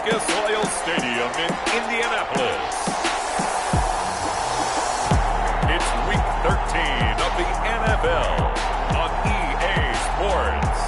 Lucas Oil Stadium in Indianapolis. It's Week 13 of the NFL on EA Sports.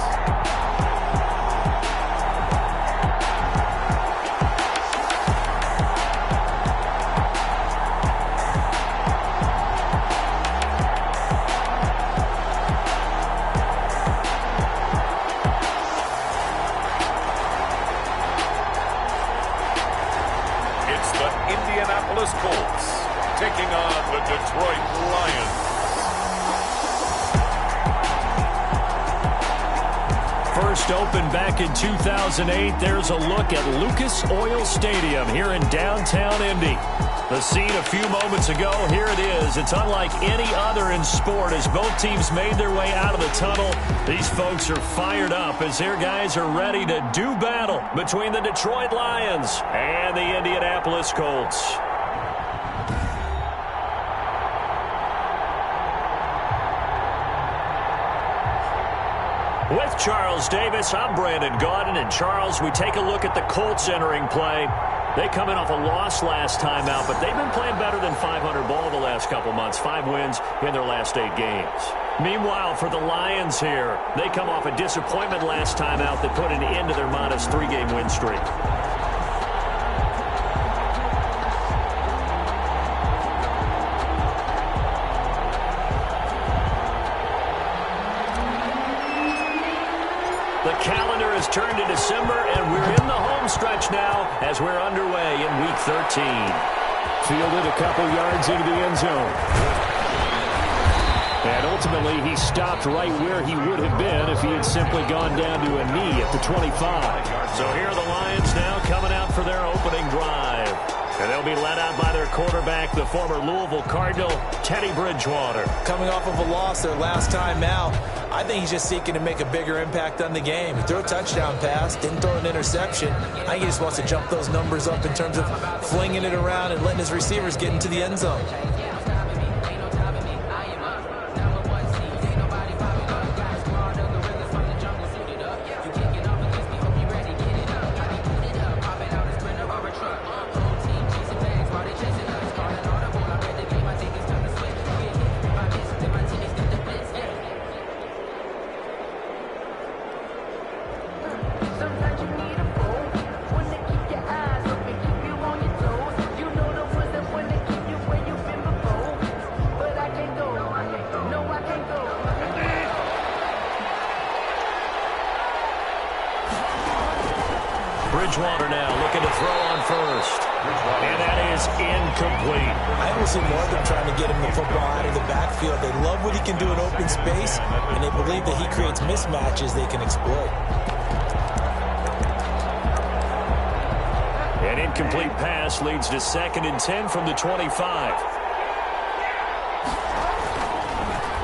Indianapolis Colts taking on the Detroit Lions. First opened back in 2008, there's a look at Lucas Oil Stadium here in downtown Indy. The scene a few moments ago, here it is. It's unlike any other in sport as both teams made their way out of the tunnel. These folks are fired up as their guys are ready to do battle between the Detroit Lions and the Indianapolis Colts. With Charles Davis, I'm Brandon Gaudin. And Charles, we take a look at the Colts entering play. They come in off a loss last time out, but they've been playing better than 500 ball the last couple months. 5 wins in their last 8 games. Meanwhile, for the Lions here, they come off a disappointment last time out that put an end to their modest 3-game win streak. The calendar has turned to December, and we're in the home stretch now as we're underway in Week 13. Fielded a couple yards into the end zone. And ultimately, he stopped right where he would have been if he had simply gone down to a knee at the 25. So here are the Lions now coming out for their opening drive. And they'll be led out by their quarterback, the former Louisville Cardinal, Teddy Bridgewater. Coming off of a loss their last time out, I think he's just seeking to make a bigger impact on the game. He threw a touchdown pass, didn't throw an interception. I think he just wants to jump those numbers up in terms of flinging it around and letting his receivers get into the end zone. Bridgewater now looking to throw on first. And that is incomplete. I don't see more of them trying to get him the football out of the backfield. They love what he can do in open space, and they believe that he creates mismatches they can exploit. An incomplete pass leads to 2nd and 10 from the 25.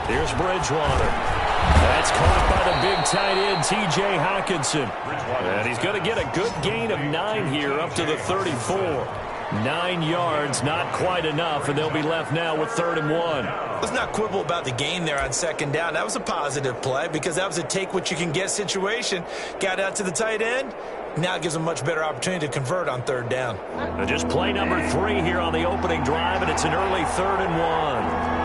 Here's Bridgewater. That's caught by the big tight end, T.J. Hockenson. And he's going to get a good gain of 9 here up to the 34. 9 yards, not quite enough, and they'll be left now with 3rd and 1. Let's not quibble about the gain there on 2nd down. That was a positive play because that was a take-what-you-can-get situation. Got out to the tight end. Now it gives them a much better opportunity to convert on 3rd down. And just play number 3 here on the opening drive, and it's an early 3rd and 1.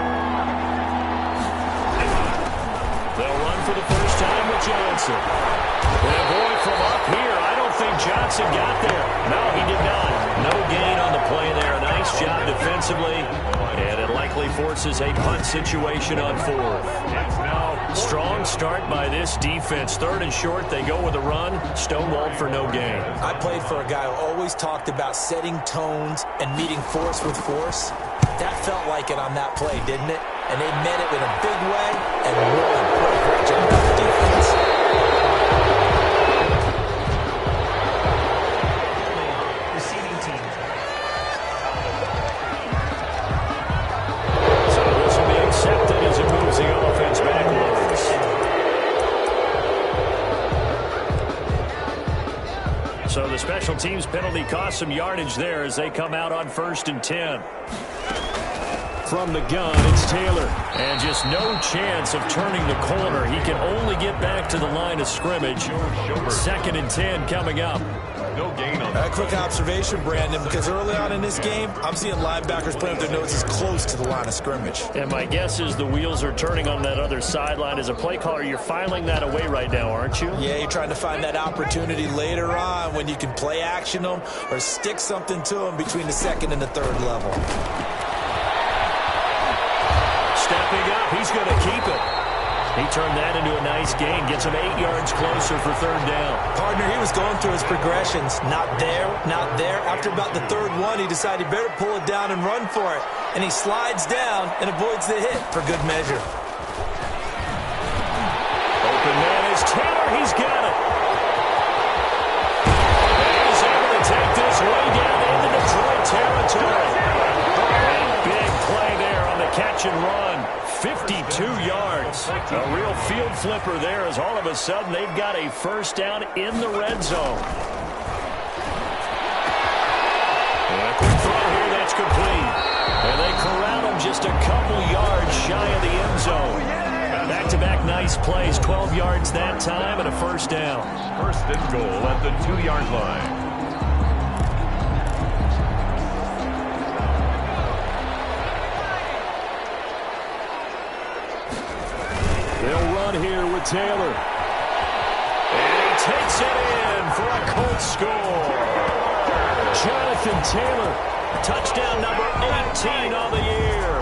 They'll run for the first time with Johnson. And boy, from up here, I don't think Johnson got there. No, he did not. No gain on the play there. Nice job defensively. And it likely forces a punt situation on 4th. Strong start by this defense. 3rd and short, they go with a run. Stonewalled for no gain. I played for a guy who always talked about setting tones and meeting force with force. That felt like it on that play, didn't it? And they met it in a big way and won. Great job by the defense. Receiving team. So this will be accepted as it moves the offense backwards. So the special teams penalty cost some yardage there as they come out on 1st and 10. From the gun, it's Taylor. And just no chance of turning the corner. He can only get back to the line of scrimmage. 2nd and 10 coming up. No gain on A quick observation, Brandon, because early on in this game, I'm seeing linebackers playing with their noses close to the line of scrimmage. And my guess is the wheels are turning on that other sideline. As a play caller, you're filing that away right now, aren't you? Yeah, you're trying to find that opportunity later on when you can play action them or stick something to them between the second and the third level. Stepping up, he's going to keep it. He turned that into a nice gain, gets him 8 yards closer for third down. Partner, he was going through his progressions. Not there, not there. After about the third one, he decided he better pull it down and run for it. And he slides down and avoids the hit for good measure. Open man is Taylor. He's got it. And he's able to take this way down into Detroit territory. A big play there on the catch and run. 52 yards. A real field flipper there as all of a sudden they've got a first down in the red zone. And a quick throw here, that's complete. And they corral him just a couple yards shy of the end zone. Back-to-back nice plays, 12 yards that time and a first down. First and goal at the 2-yard line. They'll run here with Taylor. And he takes it in for a Colts score. Jonathan Taylor. Touchdown number 18 on the year.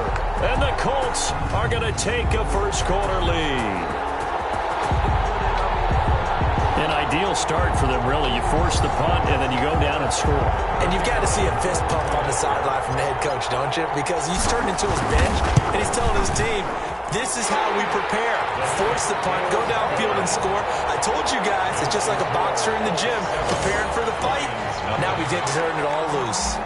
And the Colts are going to take a first-quarter lead. An ideal start for them, really. You force the punt, and then you go down and score. And you've got to see a fist pump on the sideline from the head coach, don't you? Because he's turned into his bench, and he's telling his team, this is how we prepare. Force the punt, go downfield and score. I told you guys, it's just like a boxer in the gym preparing for the fight. Now we get to turn it all loose.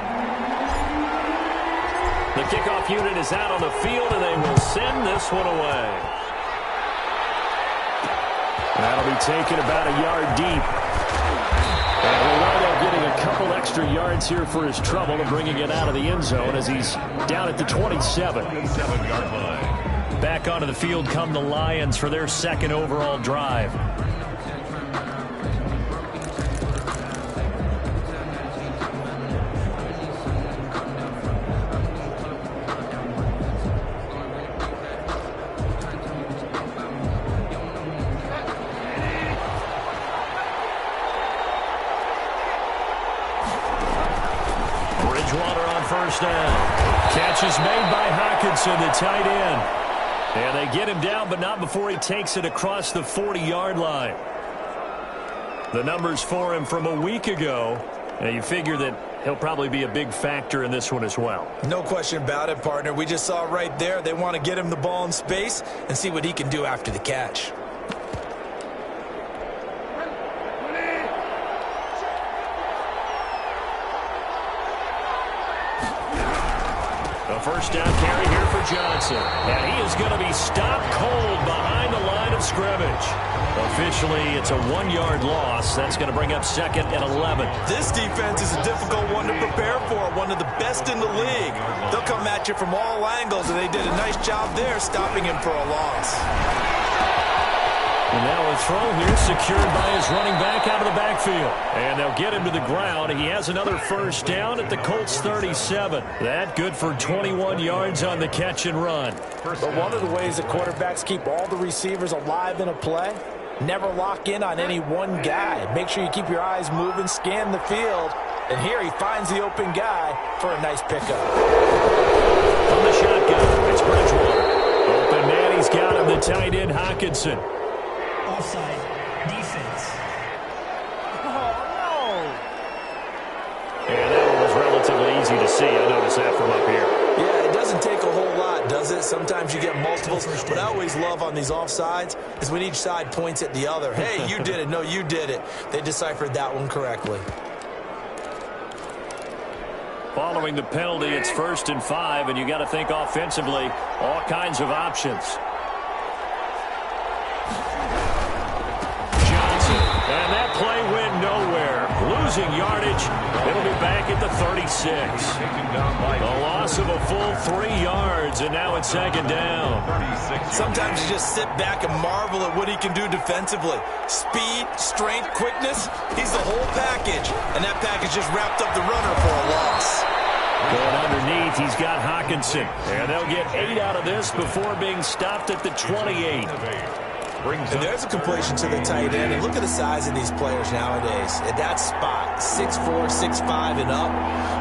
The kickoff unit is out on the field, and they will send this one away. That'll be taken about a yard deep. And Ronaldo getting a couple extra yards here for his trouble and bringing it out of the end zone as he's down at the 27. 7-yard line. Back onto the field come the Lions for their second overall drive. First down. Catch is made by Hockenson, the tight end. And they get him down, but not before he takes it across the 40-yard line. The numbers for him from a week ago. Now you figure that he'll probably be a big factor in this one as well. No question about it, partner. We just saw right there they want to get him the ball in space and see what he can do after the catch. First down carry here for Johnson. And he is going to be stopped cold behind the line of scrimmage. Officially, it's a 1-yard loss. That's going to bring up second and 11. This defense is a difficult one to prepare for, one of the best in the league. They'll come at you from all angles, and they did a nice job there stopping him for a loss. And now a throw here secured by his running back out of the backfield. And they'll get him to the ground. He has another first down at the Colts 37. That good for 21 yards on the catch and run. But one of the ways that quarterbacks keep all the receivers alive in a play, never lock in on any one guy. Make sure you keep your eyes moving, scan the field. And here he finds the open guy for a nice pickup. From the shotgun, it's Bridgewater. Open man, he's got him, the tight end, Hockenson. Offside. Defense. And that one was relatively easy to see. I noticed that from up here. Yeah, it doesn't take a whole lot, does it? Sometimes you get multiples. What I always love on these offsides is when each side points at the other. Hey, you did it. No, you did it. They deciphered that one correctly. Following the penalty, it's 1st and 5, and you got to think offensively, all kinds of options. Johnson, and that play went nowhere. losing yardage. It'll be back at the 36. A loss of a full 3 yards, and now it's second down. Sometimes you just sit back and marvel at what he can do defensively. Speed, strength, quickness, he's the whole package. And that package just wrapped up the runner for a loss. Going underneath, he's got Hawkinson. And they'll get 8 out of this before being stopped at the 28. And there's a completion to the tight end. And look at the size of these players nowadays. At that spot, 6'4", 6'5", and up.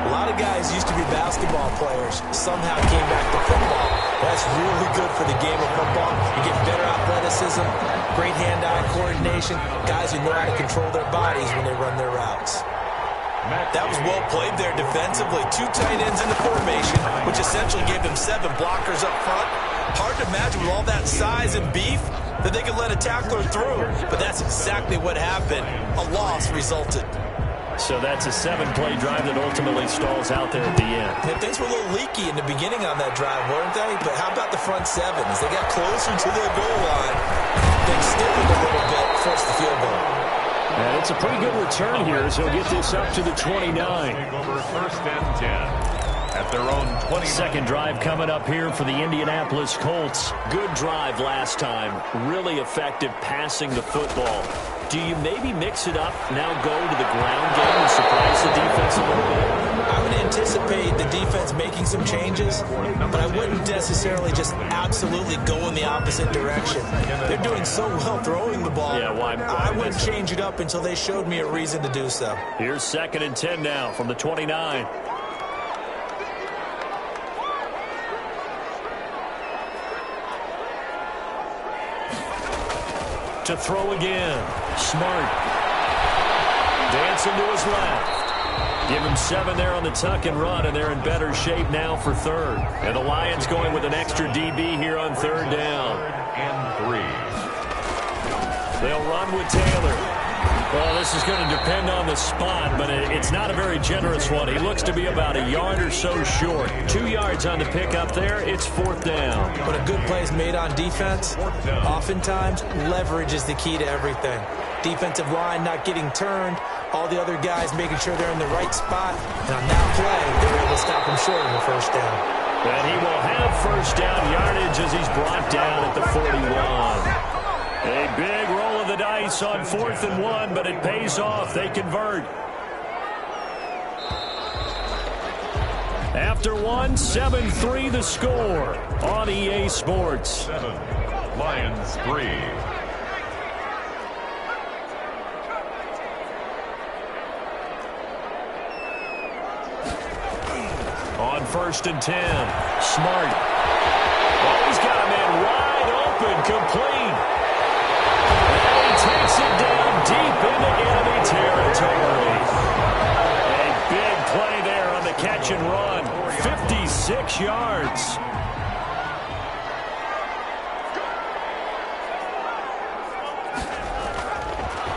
A lot of guys used to be basketball players. Somehow came back to football. That's really good for the game of football. You get better athleticism, great hand-eye coordination. Guys who know how to control their bodies when they run their routes. That was well played there defensively. 2 tight ends in the formation, which essentially gave them 7 blockers up front. Hard to imagine with all that size and beef that they could let a tackler through. But that's exactly what happened. A loss resulted. So that's a 7-play drive that ultimately stalls out there at the end. And things were a little leaky in the beginning on that drive, weren't they? But how about the front 7? As they got closer to the goal line, they stiffened a little bit, forced the field goal. And it's a pretty good return here as he'll get this up to the 29. Over first and 10 at their own 20. Second drive coming up here for the Indianapolis Colts. Good drive last time. Really effective passing the football. Do you maybe mix it up, now go to the ground game and surprise the defense a little bit? I would anticipate the defense making some changes, but I wouldn't necessarily just absolutely go in the opposite direction. They're doing so well throwing the ball. Yeah, why I wouldn't change it up until they showed me a reason to do so. Here's 2nd and 10 now from the 29. To throw again. Smart. Dancing to his left. Give him 7 there on the tuck and run, and they're in better shape now for 3rd. And the Lions going with an extra DB here on 3rd down. And 3. They'll run with Taylor. Well, this is going to depend on the spot, but it's not a very generous one. He looks to be about a yard or so short. 2 yards on the pickup there. It's 4th down. When a good play is made on defense, oftentimes leverage is the key to everything. Defensive line not getting turned, all the other guys making sure they're in the right spot, and on that play, they were able to stop him short of the 1st down. And he will have 1st down yardage as he's brought down at the 41. A big roll of the dice on 4th and 1, but it pays off. They convert. After 1, 7-3 the score on EA Sports. 7, Lions 3. On 1st and 10, Smart. Oh, he's got a man wide open, complete. And he takes it down deep into enemy territory. A big play there on the catch and run. 56 yards.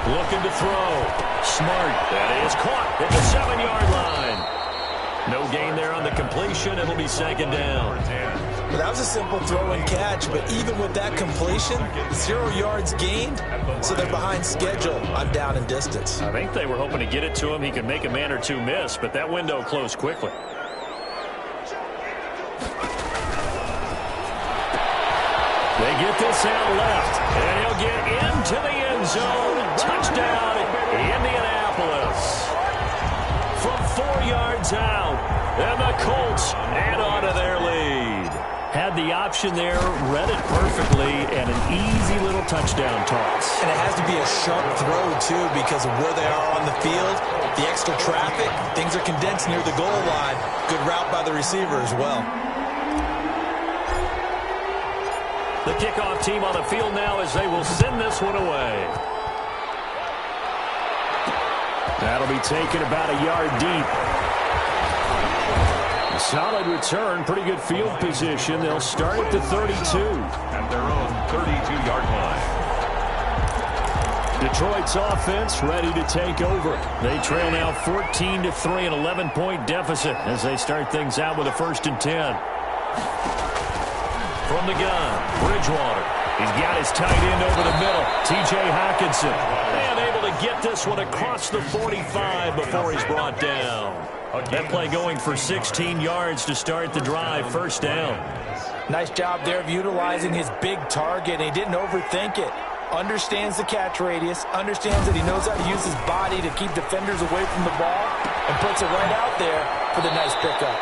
Looking to throw. Smart. That is caught at the 7-yard line. No gain there on the completion. It'll be 2nd down. But that was a simple throw and catch, but even with that completion, 0 yards gained, so they're behind schedule on down and distance. I think they were hoping to get it to him. He could make a man or two miss, but that window closed quickly. They get this out left, and he'll get into the end zone. Touchdown, Indianapolis. From 4 yards out, and the Colts add on to their lead. Had the option there, read it perfectly, and an easy little touchdown toss. And it has to be a sharp throw, too, because of where they are on the field, the extra traffic, things are condensed near the goal line. Good route by the receiver as well. The kickoff team on the field now as they will send this one away. That'll be taken about a yard deep. A solid return, pretty good field position. They'll start at the 32. At their own 32-yard line. Detroit's offense ready to take over. They trail now 14-3, an 11-point deficit as they start things out with a 1st and 10. From the gun, Bridgewater. He's got his tight end over the middle, T.J. Hockenson. And able to get this one across the 45 before he's brought down. That play going for 16 yards to start the drive, first down. Nice job there of utilizing his big target, and he didn't overthink it. Understands the catch radius, understands that he knows how to use his body to keep defenders away from the ball, and puts it right out there for the nice pickup.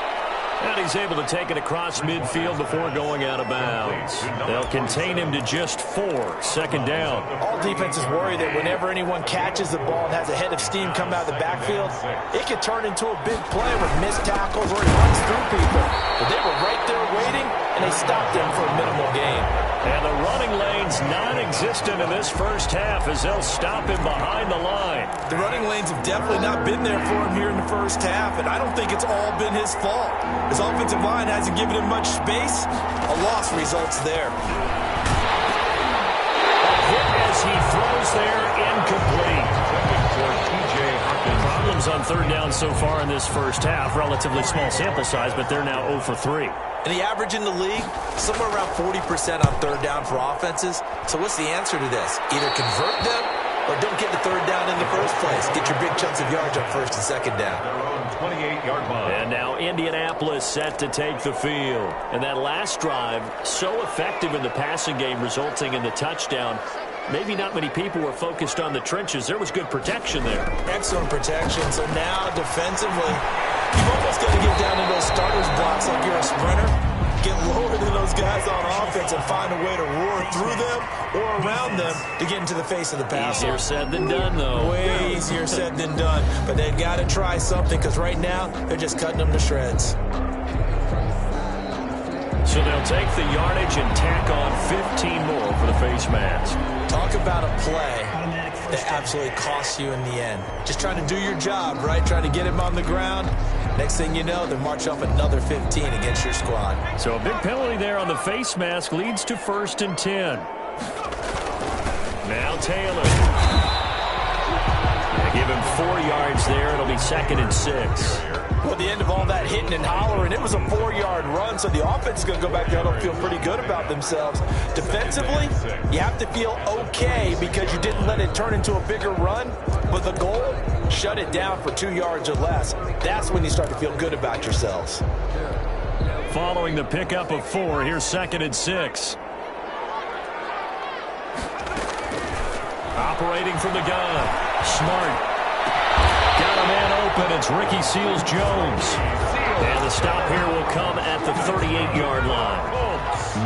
And he's able to take it across midfield before going out of bounds. They'll contain him to just 4, second down. All defenses worry that whenever anyone catches the ball and has a head of steam come out of the backfield, it could turn into a big play with missed tackles or he runs through people. But they were right there waiting, and they stopped him for a minimal gain. And the running lane's non-existent in this first half as they'll stop him behind the line. The running lanes have definitely not been there for him here in the first half, and I don't think it's all been his fault. His offensive line hasn't given him much space. A loss results there. A hit as he throws there, incomplete. Problems on third down so far in this first half. Relatively small sample size, but they're now 0 for 3. And the average in the league, somewhere around 40% on third down for offenses. So what's the answer to this? Either convert them or don't get the third down in the first place. Get your big chunks of yards on first and second down. 28-yard line. And now Indianapolis set to take the field. And that last drive, so effective in the passing game, resulting in the touchdown. Maybe not many people were focused on the trenches. There was good protection there. Excellent protection. So now defensively, you've almost got to get down in those starters blocks like you're a sprinter. Get lower than those guys on offense and find a way to roar through them or around them to get into the face of the passer. Easier said than done, though. Way easier said than done. But they've got to try something because right now they're just cutting them to shreds. So they'll take the yardage and tack on 15 more for the face mask. Talk about a play that absolutely costs you in the end. Just trying to do your job, right? Trying to get him on the ground. Next thing you know, they march off another 15 against your squad. So a big penalty there on the face mask leads to 1st and 10. Now Taylor. They give him 4 yards there. It'll be 2nd and 6. Well, at the end of all that hitting and hollering, it was a 4-yard run, so the offense is going to go back there and feel pretty good about themselves. Defensively, you have to feel okay because you didn't let it turn into a bigger run, but the goal, shut it down for 2 yards or less. That's when you start to feel good about yourselves. Following the pickup of 4, here's 2nd and 6. Operating from the gun, Smart. Got a man open. It's Ricky Seals-Jones. And the stop here will come at the 38-yard line.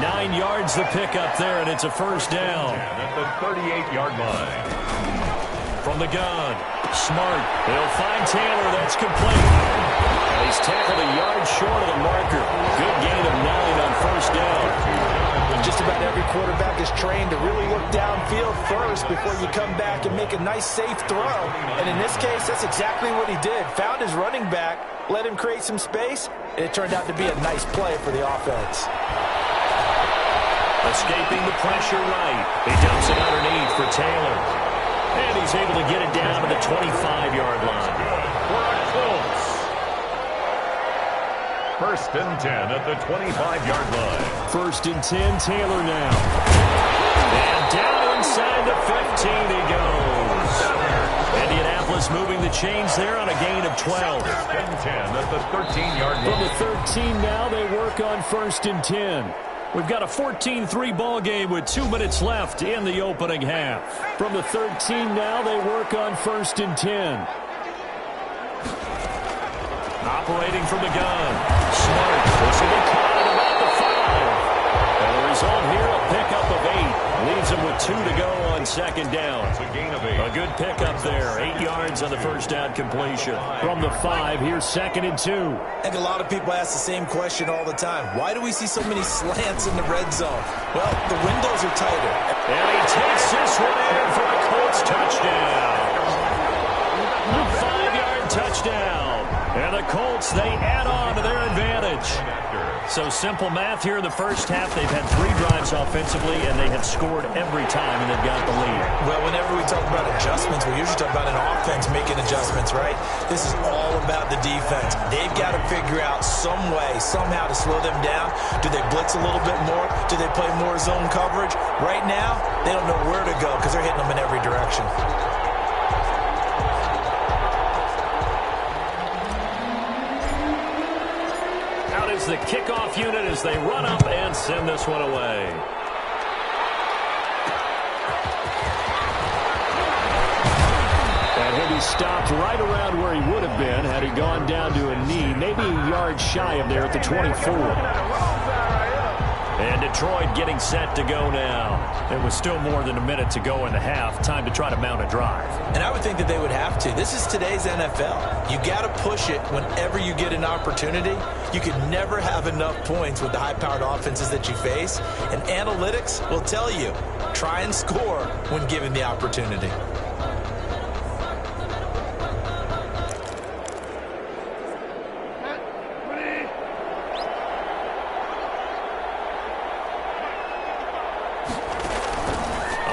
9 yards the pickup there, and it's a first down. At the 38-yard line. From the gun, Smart. They'll find Taylor. That's complete. And he's tackled a yard short of the marker. Good gain of 9 on first down. Just about every quarterback is trained to really look downfield first before you come back and make a nice, safe throw. And in this case, that's exactly what he did. Found his running back, let him create some space, and it turned out to be a nice play for the offense. Escaping the pressure right. He dumps it underneath for Taylor. And he's able to get it down to the 25-yard line. Colts. 1st and 10 at the 25-yard line. 1st and 10, Taylor now. And down inside the 15 he goes. Indianapolis moving the chains there on a gain of 12. 1st and 10 at the 13-yard line. From the 13 now, they work on 1st and 10. We've got a 14-3 ball game with 2 minutes left in the opening half. From the 13 now, they work on 1st and 10. Operating from the gun. Smart. This will be caught at about the 5. And the result here, a pickup of 8. Leaves him with 2 to go on 2nd down. It's a gain of 8. A good pickup there. 8 yards on the first down completion. From the 5, here's 2nd and 2. And a lot of people ask the same question all the time. Why do we see so many slants in the red zone? Well, the windows are tighter. And he takes this one in for a Colts touchdown. A 5-yard touchdown. And the Colts, they add on to their advantage. So simple math here in the first half. They've had 3 drives offensively, and they have scored every time, and they've got the lead. Well, whenever we talk about adjustments, we usually talk about an offense making adjustments, right? This is all about about the defense. They've got to figure out some way, somehow to slow them down. Do they blitz a little bit more? Do they play more zone coverage? Right now, they don't know where to go because they're hitting them in every direction. Out is the kickoff unit as they run up and send this one away. And he'll be stopped right around where he would have been had he gone down to a knee, maybe a yard shy of there at the 24. And Detroit getting set to go now. There was still more than a minute to go in the half. Time to try to mount a drive. And I would think that they would have to. This is today's NFL. You got to push it whenever you get an opportunity. You could never have enough points with the high-powered offenses that you face. And analytics will tell you, try and score when given the opportunity.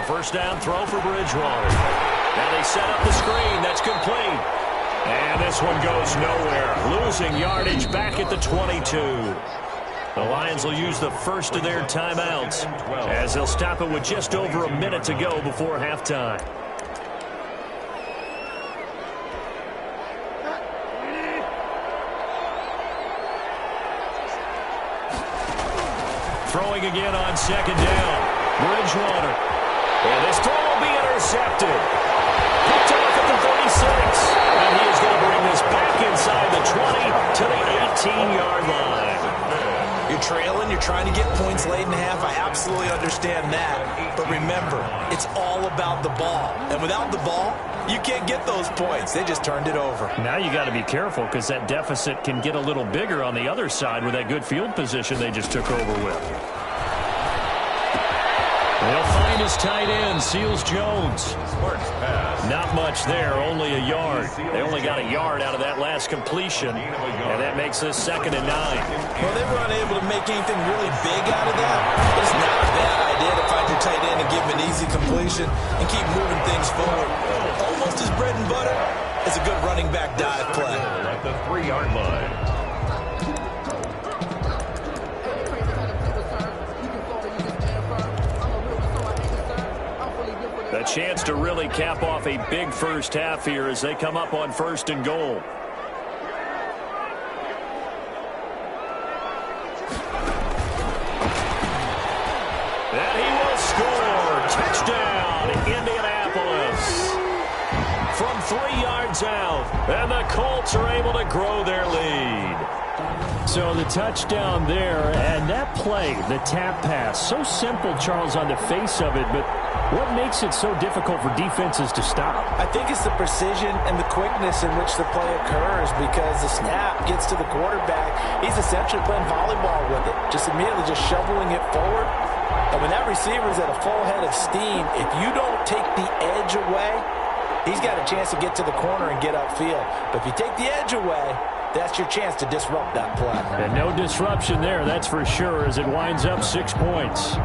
First down throw for Bridgewater. Now they set up the screen. That's complete. And this one goes nowhere. Losing yardage back at the 22. The Lions will use the first of their timeouts as they'll stop it with just over a minute to go before halftime. Throwing again on second down. Bridgewater. And this throw will be intercepted. Picked off at the 36. And he is going to bring this back inside the 20 to the 18-yard line. You're trailing. You're trying to get points late in the half. I absolutely understand that. But remember, it's all about the ball. And without the ball, you can't get those points. They just turned it over. Now you got to be careful because that deficit can get a little bigger on the other side with that good field position they just took over with. They'll find his tight end, Seals Jones. Not much there, only a yard. They only got a yard out of that last completion, and that makes this 2nd and 9. Well, they were unable to make anything really big out of that, but it's not a bad idea to find your tight end and give him an easy completion and keep moving things forward. Almost as bread and butter as a good running back dive play. At the 3-yard line. A chance to really cap off a big first half here as they come up on 1st and goal. And he will score. Touchdown, Indianapolis. From 3 yards out. And the Colts are able to grow their lead. So the touchdown there, and that play, the tap pass, so simple, Charles, on the face of it, but what makes it so difficult for defenses to stop? I think it's the precision and the quickness in which the play occurs because the snap gets to the quarterback. He's essentially playing volleyball with it, just immediately just shoveling it forward. And when that receiver is at a full head of steam, if you don't take the edge away, he's got a chance to get to the corner and get upfield. But if you take the edge away, that's your chance to disrupt that play. And no disruption there, that's for sure, as it winds up 6 points.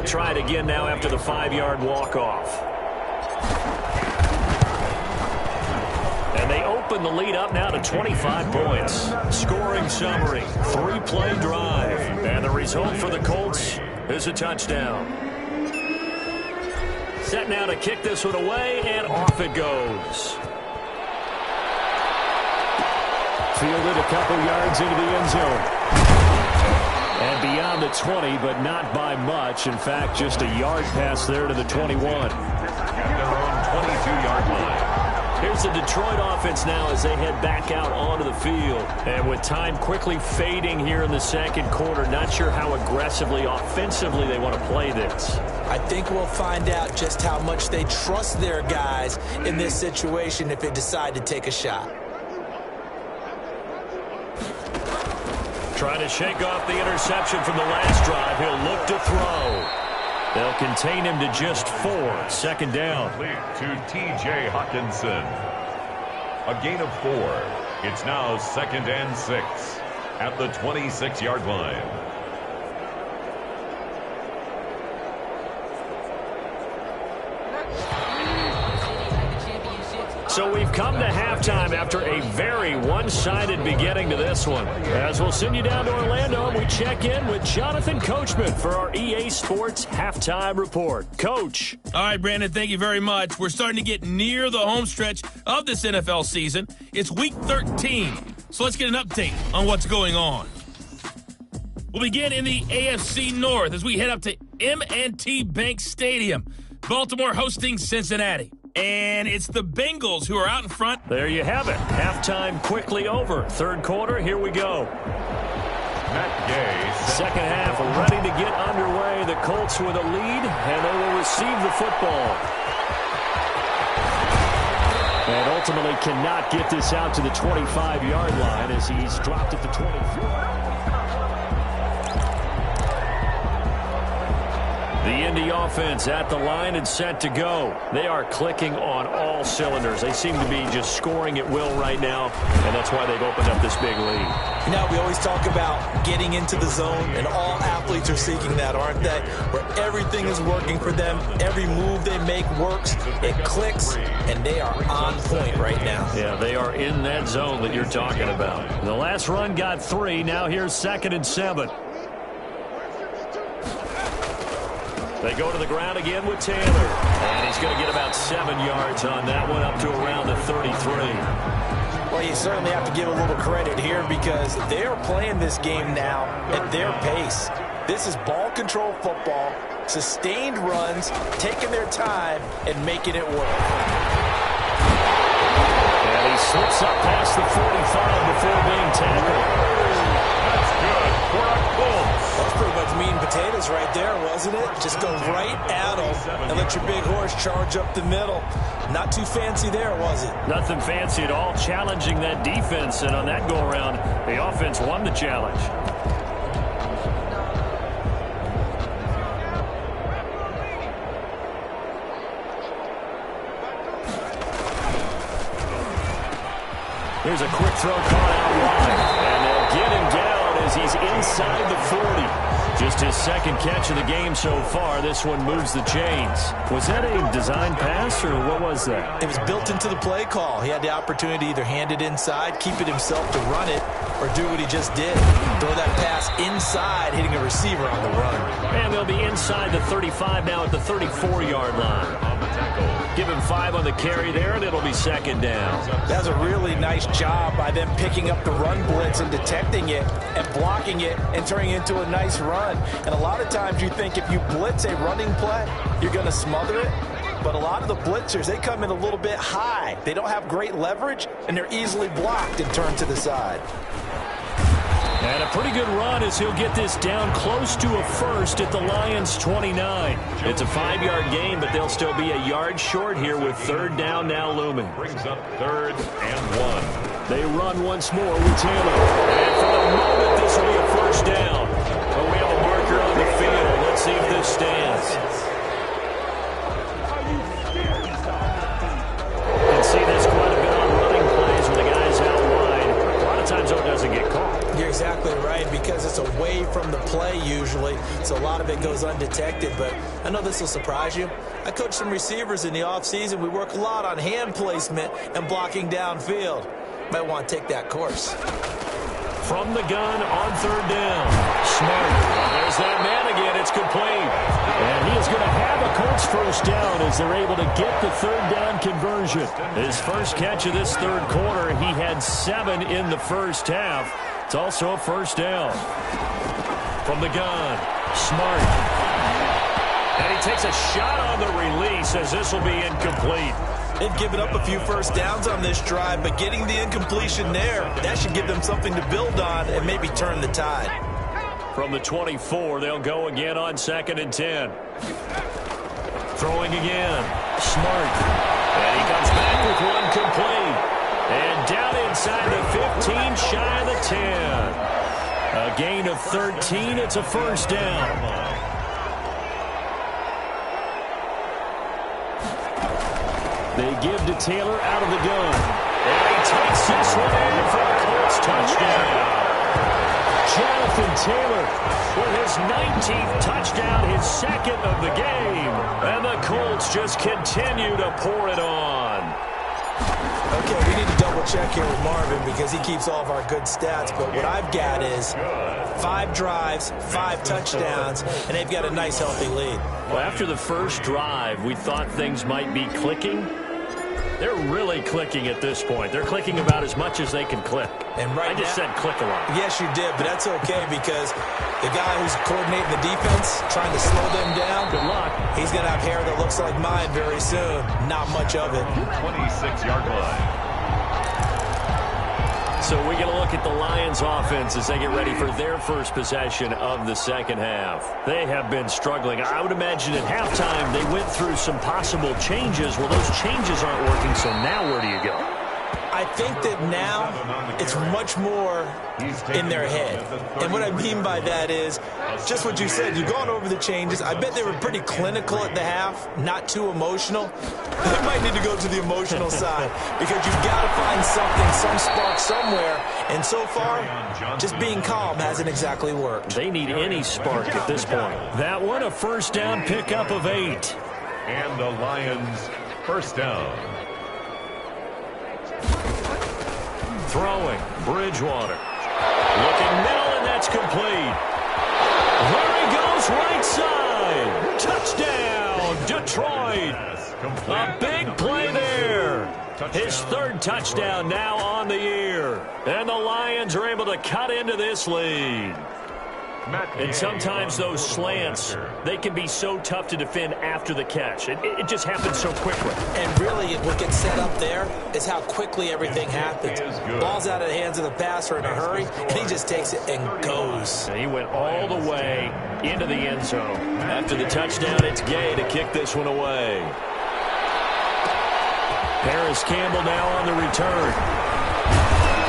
try it again now after the 5-yard walk-off. And they open the lead up now to 25 points. Scoring summary, 3-play drive. And the result for the Colts is a touchdown. Set now to kick this one away, and off it goes. Fielded a couple yards into the end zone. And beyond the 20, but not by much. In fact, just a yard pass there to the 21. At their own 22-yard line. Here's the Detroit offense now as they head back out onto the field. And with time quickly fading here in the second quarter, not sure how aggressively, offensively they want to play this. I think we'll find out just how much they trust their guys in this situation if they decide to take a shot. Trying to shake off the interception from the last drive. He'll look to throw. They'll contain him to just 4. Second down. To T.J. Hawkinson. A gain of 4. It's now 2nd and 6 at the 26-yard line. So we've come to halftime after a very one-sided beginning to this one. As we'll send you down to Orlando, we check in with Jonathan Coachman for our EA Sports Halftime Report. Coach. All right, Brandon, thank you very much. We're starting to get near the home stretch of this NFL season. It's Week 13, so let's get an update on what's going on. We'll begin in the AFC North as we head up to M&T Bank Stadium. Baltimore hosting Cincinnati. And it's the Bengals who are out in front. There you have it. Halftime quickly over. Third quarter, here we go. Matt Gay. Second half ready to get underway. The Colts with a lead, and they will receive the football. And ultimately cannot get this out to the 25-yard line as he's dropped at the 23. The Indy offense at the line and set to go. They are clicking on all cylinders. They seem to be just scoring at will right now, and that's why they've opened up this big lead. You know, we always talk about getting into the zone, and all athletes are seeking that, aren't they? Where everything is working for them. Every move they make works. It clicks, and they are on point right now. Yeah, they are in that zone that you're talking about. The last run got 3. Now here's 2nd and 7. They go to the ground again with Taylor. And he's going to get about 7 yards on that one, up to around the 33. Well, you certainly have to give a little credit here because they're playing this game now at their pace. This is ball control football, sustained runs, taking their time, and making it work. And he slips up past the 45 before being tackled. That's good for a Colts. That's pretty much meat and potatoes right there, wasn't it? Just go right at them and let your big horse charge up the middle. Not too fancy there, was it? Nothing fancy at all, challenging that defense. And on that go-around, the offense won the challenge. Here's a quick throw caught out wide. And they'll get him down as he's inside the 40. Just his second catch of the game so far. This one moves the chains. Was that a design pass, or what was that? It was built into the play call. He had the opportunity to either hand it inside, keep it himself to run it, or do what he just did. Throw that pass inside, hitting a receiver on the run. And they'll be inside the 35 now at the 34-yard line. On the tackle. Give him 5 on the carry there, and it'll be 2nd down. That's a really nice job by them picking up the run blitz and detecting it and blocking it and turning it into a nice run. And a lot of times you think if you blitz a running play, you're going to smother it. But a lot of the blitzers, they come in a little bit high. They don't have great leverage, and they're easily blocked and turned to the side. And a pretty good run as he'll get this down close to a first at the Lions' 29. It's a 5-yard gain, but they'll still be a yard short here with 3rd down now looming. Brings up 3rd and 1. They run once more with Taylor. And for the moment, this will be a first down. But we have a marker on the field. Let's see if this stands. You can see this quite a bit on running plays when the guy's out wide. A lot of times, though, it doesn't get caught. You're exactly right, because it's a way away from the play usually, so a lot of it goes undetected. But I know this will surprise you. I coach some receivers in the offseason. We work a lot on hand placement and blocking downfield. Might want to take that course. From the gun on third down. Smart. There's that man again. It's complete. And he is going to have a Colts first down as they're able to get the third down conversion. His first catch of this third quarter, he had 7 in the first half. It's also a first down. From the gun, Smart. And he takes a shot on the release as this will be incomplete. They've given up a few first downs on this drive, but getting the incompletion there, that should give them something to build on and maybe turn the tide. From the 24, they'll go again on 2nd and 10. Throwing again. Smart. And he comes back with one complete. And down inside the 15, shy of the 10. A gain of 13. It's a first down. They give to Taylor out of the gun. And he takes this one in for a Colts touchdown. Jonathan Taylor with his 19th touchdown, his 2nd of the game. And the Colts just continue to pour it on. Okay, we need to double check here with Marvin because he keeps all of our good stats. But what I've got is 5 drives, 5 touchdowns, and they've got a nice, healthy lead. Well, after the first drive, we thought things might be clicking. They're really clicking at this point. They're clicking about as much as they can click. And right I just said click a lot. Yes, you did, but that's okay because the guy who's coordinating the defense, trying to slow them down, good luck. He's going to have hair that looks like mine very soon. Not much of it. 26-yard line. So we get a look at the Lions offense as they get ready for their first possession of the second half. They have been struggling. I would imagine at halftime they went through some possible changes. Well, those changes aren't working, so now where do you go? I think that now it's much more in their head. And what I mean by that is just what you said. You've gone over the changes. I bet they were pretty clinical at the half, not too emotional. They might need to go to the emotional side because you've got to find something, some spark somewhere. And so far, just being calm hasn't exactly worked. They need any spark at this point. That one, a first down pickup of 8. And the Lions first down. Throwing, Bridgewater. Looking middle, and that's complete. There he goes, right side. Touchdown, Detroit. A big play there. His 3rd touchdown now on the year. And the Lions are able to cut into this lead. And sometimes those slants, they can be so tough to defend after the catch. It just happens so quickly. And really, what gets set up there is how quickly everything happens. Ball's out of the hands of the passer in a hurry, and he just takes it and goes. And he went all the way into the end zone. After the touchdown, it's Gay to kick this one away. Paris Campbell now on the return.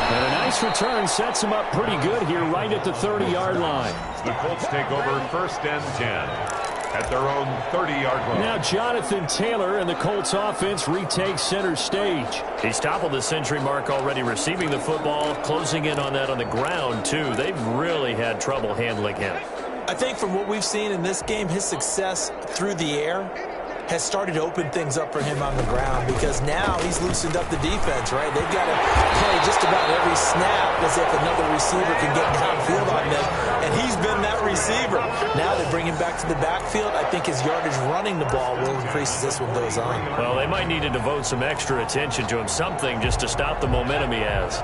And a nice return sets him up pretty good here right at the 30-yard line. The Colts take over first and 10 at their own 30-yard line. Now Jonathan Taylor and the Colts offense retake center stage. He's toppled the century mark already receiving the football, closing in on that on the ground too. They've really had trouble handling him. I think from what we've seen in this game, his success through the air has started to open things up for him on the ground because now he's loosened up the defense, right? They've got to play just about every snap as if another receiver can get downfield on them, and he's been that receiver. Now they bring him back to the backfield. I think his yardage running the ball will increase as this one goes on. Well, they might need to devote some extra attention to him, something just to stop the momentum he has.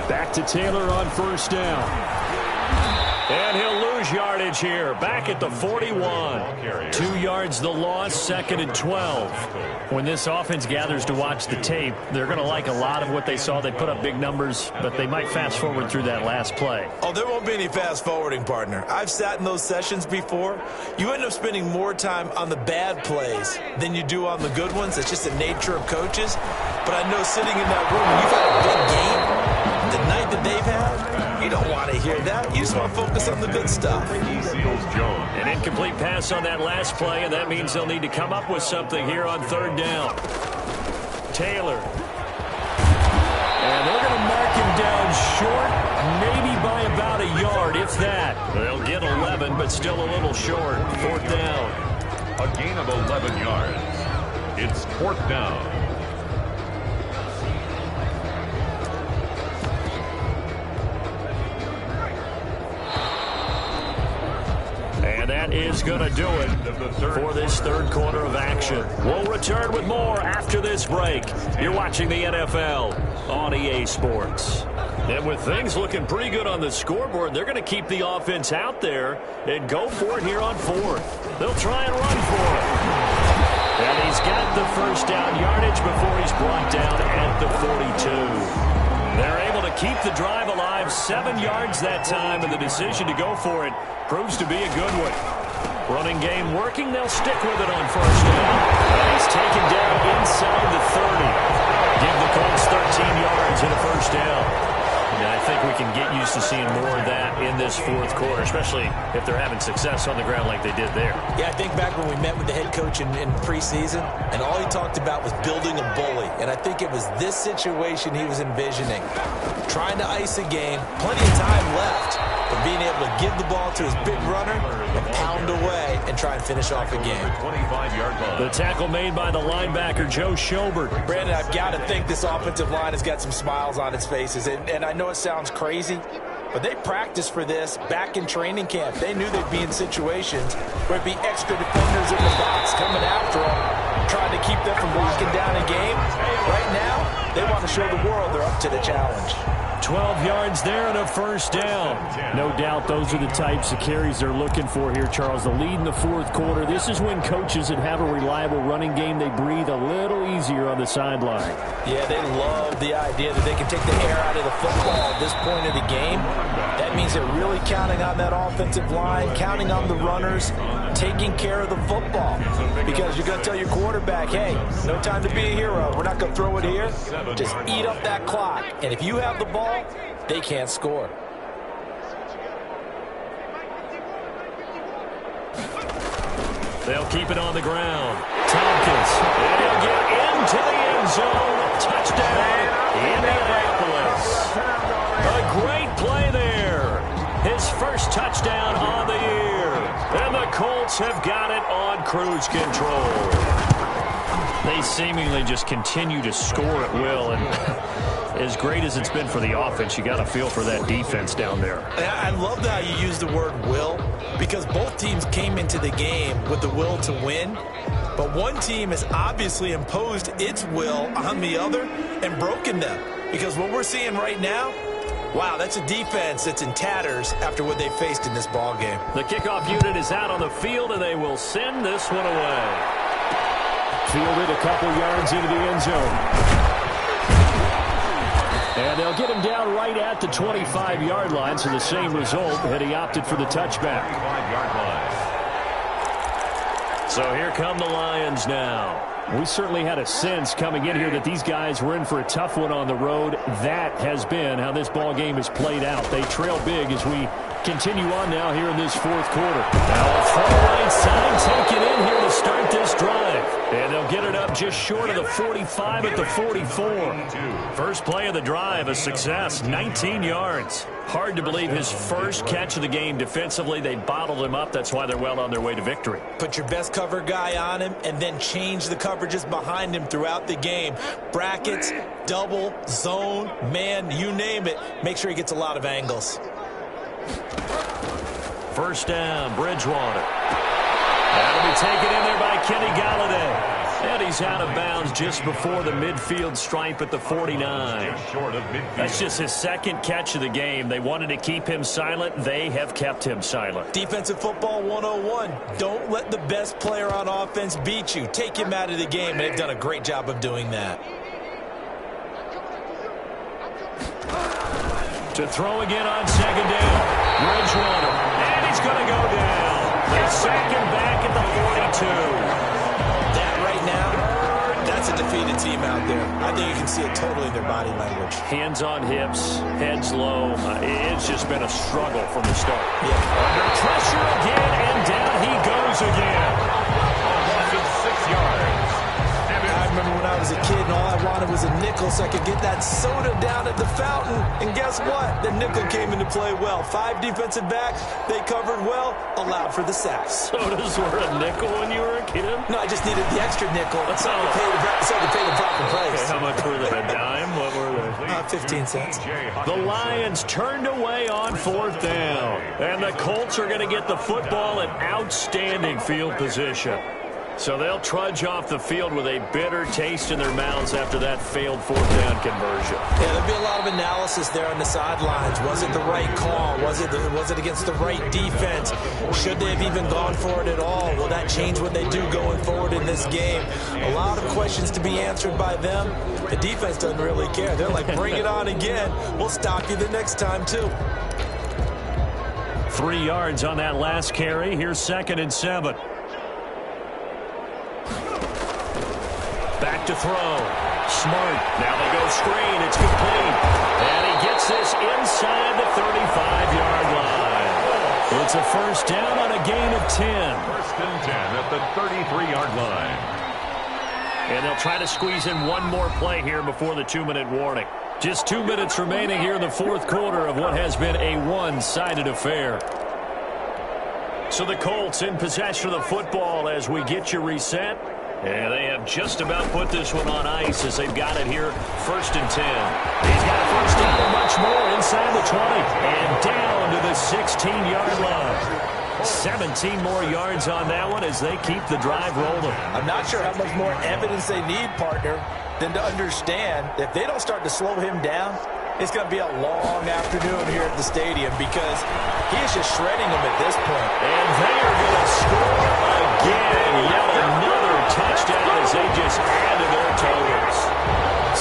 Back to Taylor on first down. And he'll lose yardage here. Back at the 41. 2 yards the loss, 2nd and 12. When this offense gathers to watch the tape, they're going to like a lot of what they saw. They put up big numbers, but they might fast forward through that last play. Oh, there won't be any fast forwarding, partner. I've sat in those sessions before. You end up spending more time on the bad plays than you do on the good ones. It's just the nature of coaches. But I know sitting in that room, when you've had a big game, the night that they've had, you don't want to hear that. You just want to focus on the good stuff. An incomplete pass on that last play, and that means they'll need to come up with something here on 3rd down. Taylor. And they're going to mark him down short, maybe by about a yard, if that. They'll get 11, but still a little short. 4th down. A gain of 11 yards. It's 4th down. And that is going to do it for this third quarter of action. We'll return with more after this break. You're watching the NFL on EA Sports. And with things looking pretty good on the scoreboard, they're going to keep the offense out there and go for it here on 4th. They'll try and run for it. And he's got the first down yardage before he's brought down at the 42. They're able to keep the drive alive, 7 yards that time, and the decision to go for it proves to be a good one. Running game working, they'll stick with it on first down. And he's taken down inside the 30. Give the Colts 13 yards and a first down. And I think we can get used to seeing more of that in this 4th quarter, especially if they're having success on the ground like they did there. Yeah, I think back when we met with the head coach in preseason, and all he talked about was building a bully. And I think it was this situation he was envisioning. Trying to ice a game, plenty of time left, but being able to give the ball to his big runner and pound away and try and finish off a game. 25-yard line. The tackle made by the linebacker, Joe Schobert. Brandon, I've got to think this offensive line has got some smiles on its faces. And I know it sounds crazy, but they practiced for this back in training camp. They knew they'd be in situations where it'd be extra defenders in the box coming after them, trying to keep them from locking down a game. Right now, they want to show the world they're up to the challenge. 12 yards there and a first down. No doubt those are the types of carries they're looking for here, Charles. The lead in the 4th quarter. This is when coaches that have a reliable running game, they breathe a little easier on the sideline. Yeah, they love the idea that they can take the air out of the football at this point of the game. That means they're really counting on that offensive line, counting on the runners, taking care of the football. Because you're going to tell your quarterback, hey, no time to be a hero. We're not going to throw it here. Just eat up that clock. And if you have the ball, they can't score. They'll keep it on the ground. Tompkins, he'll get into the end zone. Touchdown, Indianapolis. A great play there. His first touchdown on the year. And the Colts have got it on cruise control. They seemingly just continue to score at will, and as great as it's been for the offense, you got to feel for that defense down there. I love how you use the word will, because both teams came into the game with the will to win, but one team has obviously imposed its will on the other and broken them. Because what we're seeing right now, wow, that's a defense that's in tatters after what they faced in this ball game. The kickoff unit is out on the field, and they will send this one away. Fielded a couple yards into the end zone. And they'll get him down right at the 25-yard line, so the same result had he opted for the touchback. So here come the Lions now. We certainly had a sense coming in here that these guys were in for a tough one on the road. That has been how this ball game has played out. They trail big as we continue on now here in this 4th quarter. Now a full right side taken in here to start this drive. And they'll get it up just short of the 45 at the 44. First play of the drive, a success, 19 yards. Hard to believe his first catch of the game defensively. They bottled him up. That's why they're well on their way to victory. Put your best cover guy on him and then change the coverages behind him throughout the game. Brackets, double, zone, man, you name it. Make sure he gets a lot of angles. First down, Bridgewater. That'll be taken in there by Kenny Galladay. And he's out of bounds just before the midfield stripe at the 49. That's just his second catch of the game. They wanted to keep him silent. They have kept him silent. Defensive football 101. Don't let the best player on offense beat you. Take him out of the game. They've done a great job of doing that. To throw again on second down. Bridgewater. And he's going to go down. They sack him back at the 42. That right now, that's a defeated team out there. I think you can see it totally in their body language. Hands on hips, heads low. It's just been a struggle from the start. Yeah. Under pressure again, and down he goes again. I remember when I was a kid and all I wanted was a nickel so I could get that soda down at the fountain. And guess what? The nickel came into play well. 5 defensive backs, they covered well, allowed for the sacks. Sodas were a nickel when you were a kid? No, I just needed the extra nickel so I could pay the proper price. Okay, how much were they? A dime? What were they? 15 cents. The Lions turned away on 4th down. And the Colts are going to get the football in outstanding field position. So they'll trudge off the field with a bitter taste in their mouths after that failed 4th down conversion. Yeah, there'll be a lot of analysis there on the sidelines. Was it the right call? Was it against the right defense? Should they have even gone for it at all? Will that change what they do going forward in this game? A lot of questions to be answered by them. The defense doesn't really care. They're like, bring it on again. We'll stop you the next time, too. 3 yards on that last carry. Here's 2nd and 7. Back to throw. Smart. Now they go screen. It's complete. And he gets this inside the 35-yard line. It's a 1st down on a gain of 10. 1st and 10 at the 33-yard line. And they'll try to squeeze in one more play here before the 2-minute warning. Just 2 minutes remaining here in the 4th quarter of what has been a one-sided affair. So the Colts in possession of the football as we get you reset. And they have just about put this one on ice as they've got it here. 1st and 10. He's got a 1st down and much more inside the 20. And down to the 16-yard line. 17 more yards on that one as they keep the drive rolling. I'm not sure how much more evidence they need, partner, than to understand that if they don't start to slow him down, it's going to be a long afternoon here at the stadium because he is just shredding them at this point. And they are going to score again. Yet another touchdown as they just add to their totals.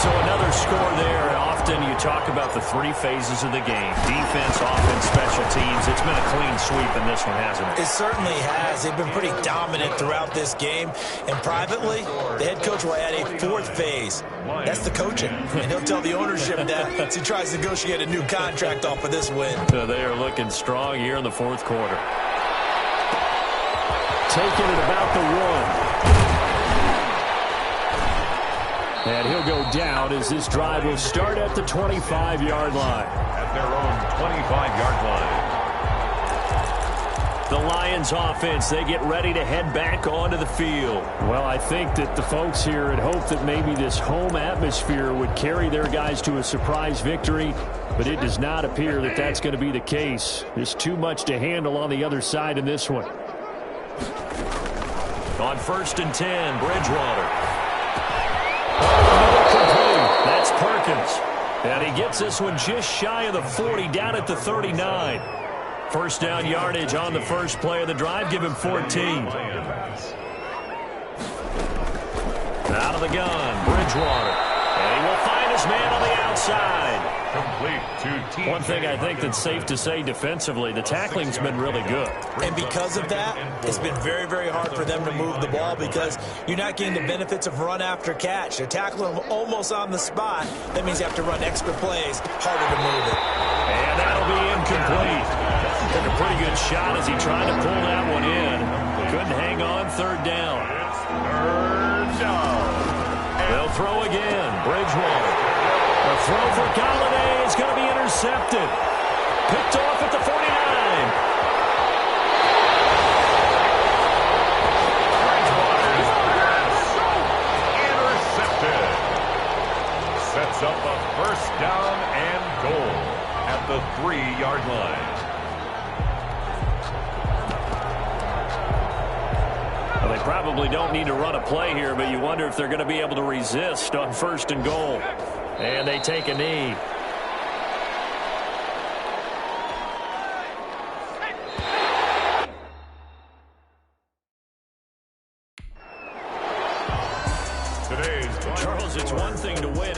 So another score there. Often you talk about the 3 phases of the game. Defense, offense, special teams. It's been a clean sweep in this one, hasn't it? It certainly has. They've been pretty dominant throughout this game. And privately, the head coach will add a 4th phase. That's the coaching. And he'll tell the ownership that as he tries to negotiate a new contract off of this win. So they are looking strong here in the 4th quarter. Taking it about the 1. And he'll go down as this drive will start at the 25-yard line. At their own 25-yard line. The Lions offense, they get ready to head back onto the field. Well, I think that the folks here had hoped that maybe this home atmosphere would carry their guys to a surprise victory, but it does not appear that that's going to be the case. There's too much to handle on the other side in this one. On 1st and 10, Bridgewater. That's Perkins. And he gets this one just shy of the 40, down at the 39. 1st down yardage on the first play of the drive. Give him 14. Out of the gun, Bridgewater. And he will find his man on the outside. Complete to TJ. One thing I think that's safe to say defensively, the tackling's been really good. And because of that, it's been very, very hard for them to move the ball because you're not getting the benefits of run after catch. They're tackling them almost on the spot. That means you have to run extra plays, harder to move it. And that'll be incomplete. Took a pretty good shot as he tried to pull that one in. Couldn't hang on. 3rd down. Third down. They'll throw again. Bridgewater. A throw for Galladay is going to be intercepted. Picked off at the 49. Intercepted. Sets up a 1st down and goal at the 3-yard line. Well, they probably don't need to run a play here, but you wonder if they're going to be able to resist on 1st and goal. And they take a knee. Charles, it's one thing to win.